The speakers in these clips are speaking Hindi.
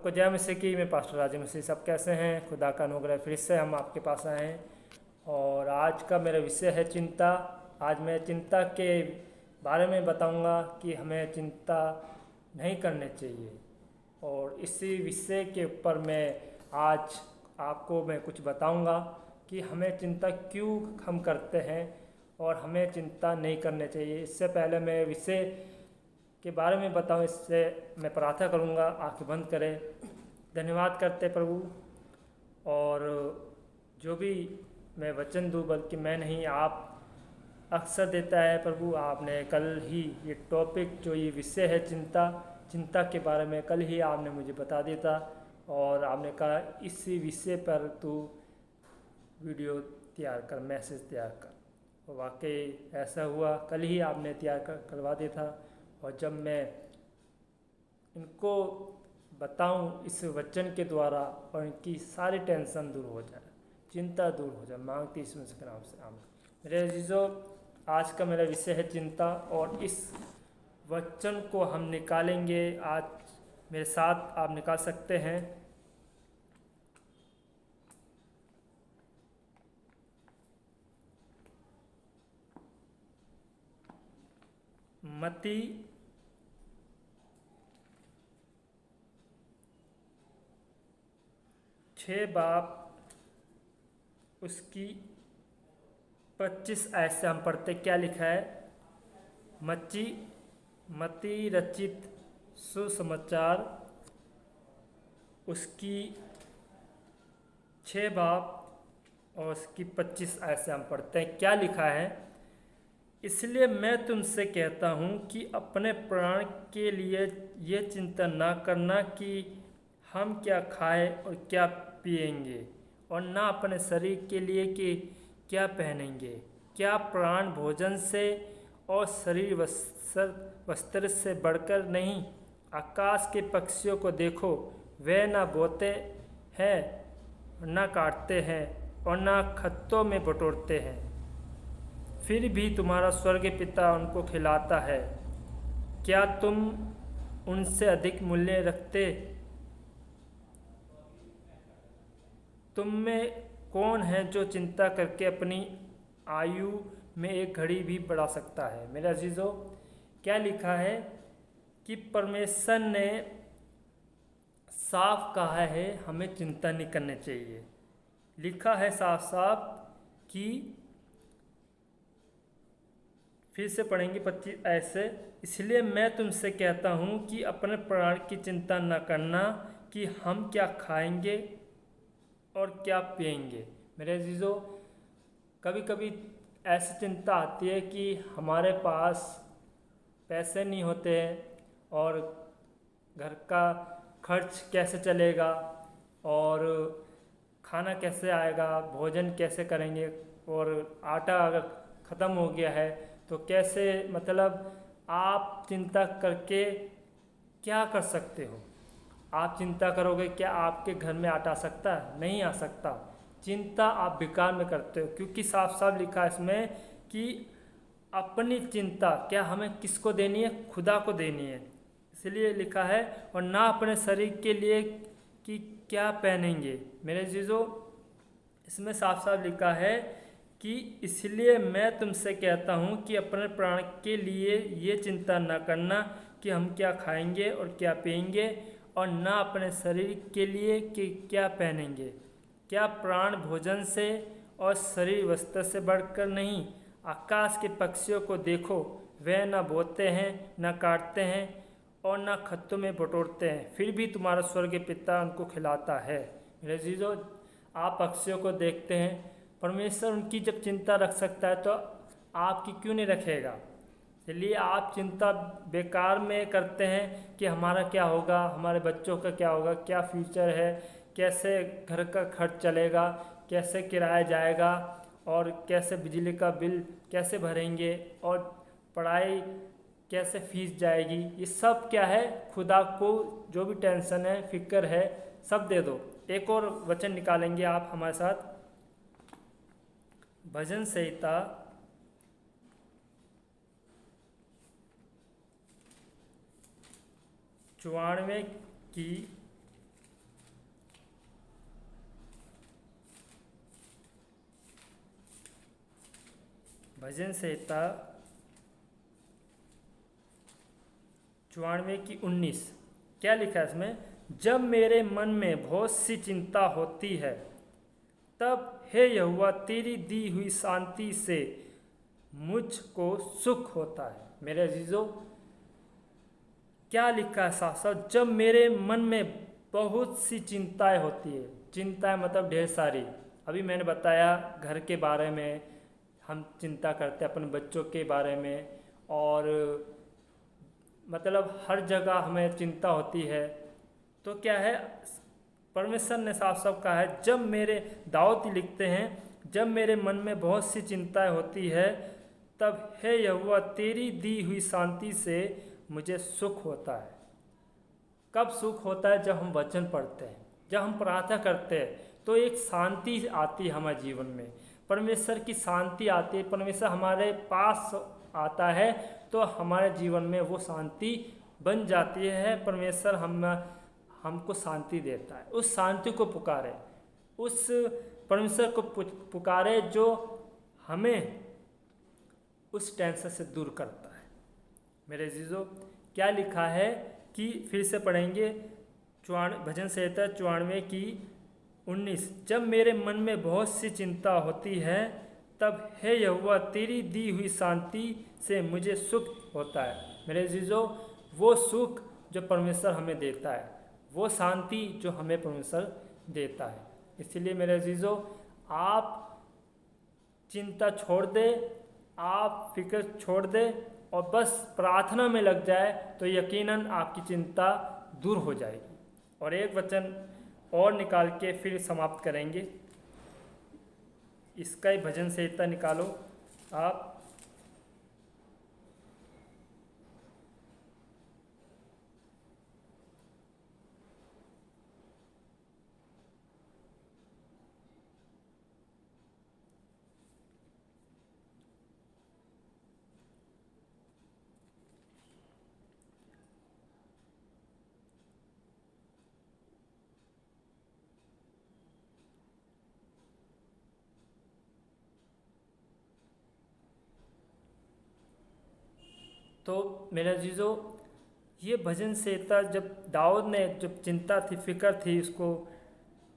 सबको जय मसीह की। मैं पास्टर राजू मसीह। सब कैसे हैं? खुदा का अनुग्रह फिर से हम आपके पास आए हैं और आज का मेरा विषय है चिंता। आज मैं चिंता के बारे में बताऊंगा कि हमें चिंता नहीं करनी चाहिए, और इसी विषय के ऊपर मैं आज आपको मैं कुछ बताऊंगा कि हमें चिंता क्यों हम करते हैं और हमें चिंता नहीं करनी चाहिए। इससे पहले मैं विषय के बारे में बताऊं, इससे मैं प्रार्थना करूंगा। आंखें बंद करें। धन्यवाद करते प्रभु, और जो भी मैं वचन दूं बल्कि मैं नहीं, आप अक्सर देता है प्रभु। आपने कल ही ये टॉपिक, जो ये विषय है चिंता के बारे में, कल ही आपने मुझे बता दिया था और आपने कहा इसी विषय पर तू वीडियो तैयार कर, मैसेज तैयार कर। और वाकई ऐसा हुआ, कल ही आपने तैयार करवा दिया था। और जब मैं इनको बताऊं इस वचन के द्वारा, और इनकी सारी टेंशन दूर हो जाए, चिंता दूर हो जाए, मांगती यीशु मसीह के नाम से आमीन। मेरे अजीजों, आज का मेरा विषय है चिंता, और इस वचन को हम निकालेंगे। आज मेरे साथ आप निकाल सकते हैं। मत्ती 6 बाब उसकी 25 ऐसे हम पढ़ते। क्या लिखा है? मत्ती रचित सुसमाचार उसकी 6 बाब और उसकी 25 ऐसे हम पढ़ते हैं। क्या लिखा है? इसलिए मैं तुमसे कहता हूँ कि अपने प्राण के लिए ये चिंता ना करना कि हम क्या खाएं और क्या पिएंगे, और ना अपने शरीर के लिए कि क्या पहनेंगे। क्या प्राण भोजन से और शरीर वस्त्र से बढ़कर नहीं? आकाश के पक्षियों को देखो, वे ना बोते हैं, ना काटते हैं और ना खत्तों में बटोरते हैं, फिर भी तुम्हारा स्वर्गीय पिता उनको खिलाता है। क्या तुम उनसे अधिक मूल्य रखते? तुम में कौन है जो चिंता करके अपनी आयु में एक घड़ी भी बढ़ा सकता है? मेरे अजीजों, क्या लिखा है कि परमेश्वर ने साफ कहा है हमें चिंता नहीं करनी चाहिए। लिखा है साफ साफ कि, फिर से पढ़ेंगे 25 ऐसे। इसलिए मैं तुमसे कहता हूँ कि अपने प्राण की चिंता न करना कि हम क्या खाएंगे और क्या पिएंगे। मेरे अजीजों, कभी कभी ऐसी चिंता आती है कि हमारे पास पैसे नहीं होते हैं और घर का खर्च कैसे चलेगा, और खाना कैसे आएगा, भोजन कैसे करेंगे, और आटा अगर ख़त्म हो गया है तो कैसे, मतलब आप चिंता करके क्या कर सकते हो? आप चिंता करोगे, क्या आपके घर में आटा आ सकता है? नहीं आ सकता। चिंता आप बेकार में करते हो, क्योंकि साफ साफ लिखा है इसमें कि अपनी चिंता क्या हमें किसको देनी है? खुदा को देनी है। इसलिए लिखा है, और ना अपने शरीर के लिए कि क्या पहनेंगे। मेरे जीजो, इसमें साफ साफ लिखा है कि इसलिए मैं तुमसे कहता हूँ कि अपने प्राण के लिए ये चिंता न करना कि हम क्या खाएंगे और क्या पिएंगे, और ना अपने शरीर के लिए कि क्या पहनेंगे। क्या प्राण भोजन से और शरीर वस्त्र से बढ़कर नहीं? आकाश के पक्षियों को देखो, वे न बोते हैं, न काटते हैं और न खत्तों में बटोरते हैं, फिर भी तुम्हारा स्वर्गीय पिता उनको खिलाता है। मेरे जीजो, आप पक्षियों को देखते हैं, परमेश्वर उनकी जब चिंता रख सकता है तो आपकी क्यों नहीं रखेगा? इसलिए आप चिंता बेकार में करते हैं कि हमारा क्या होगा, हमारे बच्चों का क्या होगा, क्या फ्यूचर है, कैसे घर का खर्च चलेगा, कैसे किराया जाएगा, और कैसे बिजली का बिल कैसे भरेंगे, और पढ़ाई कैसे फीस जाएगी। ये सब क्या है? खुदा को जो भी टेंशन है, फिक्र है, सब दे दो। एक और वचन निकालेंगे आप हमारे साथ। भजन संहिता 94 की भजन संहिता 94 की 19। क्या लिखा है इसमें? जब मेरे मन में बहुत सी चिंता होती है तब हे यहोवा तेरी दी हुई शांति से मुझको सुख होता है। मेरे अजीजों, क्या लिखा है साथ साथ? जब मेरे मन में बहुत सी चिंताएं होती है। चिंताएं मतलब ढेर सारी। अभी मैंने बताया घर के बारे में हम चिंता करते हैं, अपने बच्चों के बारे में, और मतलब हर जगह हमें चिंता होती है। तो क्या है, परमेश्वर ने साफ साफ कहा है, जब मेरे दाऊद लिखते हैं, जब मेरे मन में बहुत सी चिंताएं होती है तब हे यहोवा तेरी दी हुई शांति से मुझे सुख होता है। कब सुख होता है? जब हम वचन पढ़ते हैं, जब हम प्रार्थना करते हैं, तो एक शांति आती है हमारे जीवन में, परमेश्वर की शांति आती है। परमेश्वर हमारे पास आता है तो हमारे जीवन में वो शांति बन जाती है। परमेश्वर हमको शांति देता है। उस शांति को पुकारे, उस परमेश्वर को पुकारे जो हमें उस टेंशन से दूर करता है। मेरे अजीजों, क्या लिखा है कि फिर से पढ़ेंगे भजन संहिता 94 की 19। जब मेरे मन में बहुत सी चिंता होती है तब हे यहोवा तेरी दी हुई शांति से मुझे सुख होता है। मेरे अजीजों, वो सुख जो परमेश्वर हमें देता है, वो शांति जो हमें परमेश्वर देता है। इसलिए मेरे अजीजों, आप चिंता छोड़ दे, आप फिक्र छोड़ दे और बस प्रार्थना में लग जाए तो यकीनन आपकी चिंता दूर हो जाएगी। और एक वचन और निकाल के फिर समाप्त करेंगे। इसका ही भजन संहिता निकालो आप। तो मेरे अजीजों, ये भजन संहिता जब दाऊद ने, जब चिंता थी, फिक्र थी उसको,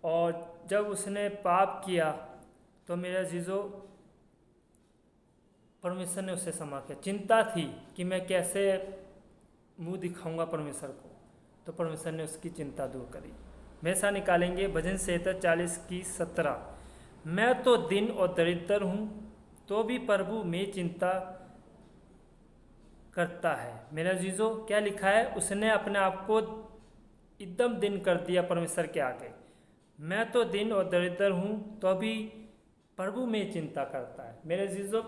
और जब उसने पाप किया तो मेरे अजीजों परमेश्वर ने उसे क्षमा किया। चिंता थी कि मैं कैसे मुंह दिखाऊंगा परमेश्वर को, तो परमेश्वर ने उसकी चिंता दूर करी। हमेशा निकालेंगे भजन संहिता 40 की 17। मैं तो दिन और दरिद्र हूँ तो भी प्रभु में चिंता करता है। मेरा अजीजों, क्या लिखा है? उसने अपने आप को एकदम दिन कर दिया परमेश्वर के आगे। मैं तो दिन और दरिद्र हूँ तो भी प्रभु में चिंता करता है। मेरे अजीजों,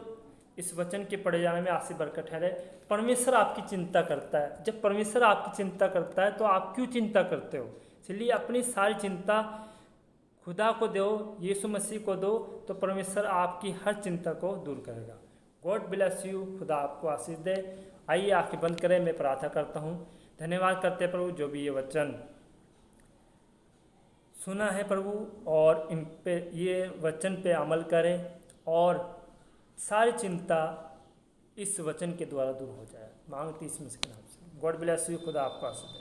इस वचन के पढ़े जाने में आशीष बरकत ठहरे। परमेश्वर आपकी चिंता करता है। जब परमेश्वर आपकी चिंता करता है तो आप क्यों चिंता करते हो? इसलिए अपनी सारी चिंता खुदा को दो, यीशु मसीह को दो, तो परमेश्वर आपकी हर चिंता को दूर करेगा। God bless you. खुदा आपको आशीष दे। आइए आंखें बंद करें, मैं प्रार्थना करता हूँ। धन्यवाद करते हैं प्रभु, जो भी ये वचन सुना है प्रभु, और इन पे, ये वचन पे अमल करें और सारी चिंता इस वचन के द्वारा दूर हो जाए। मांगती इस मसीह के नाम से। God bless you. खुदा आपको आशीष दे।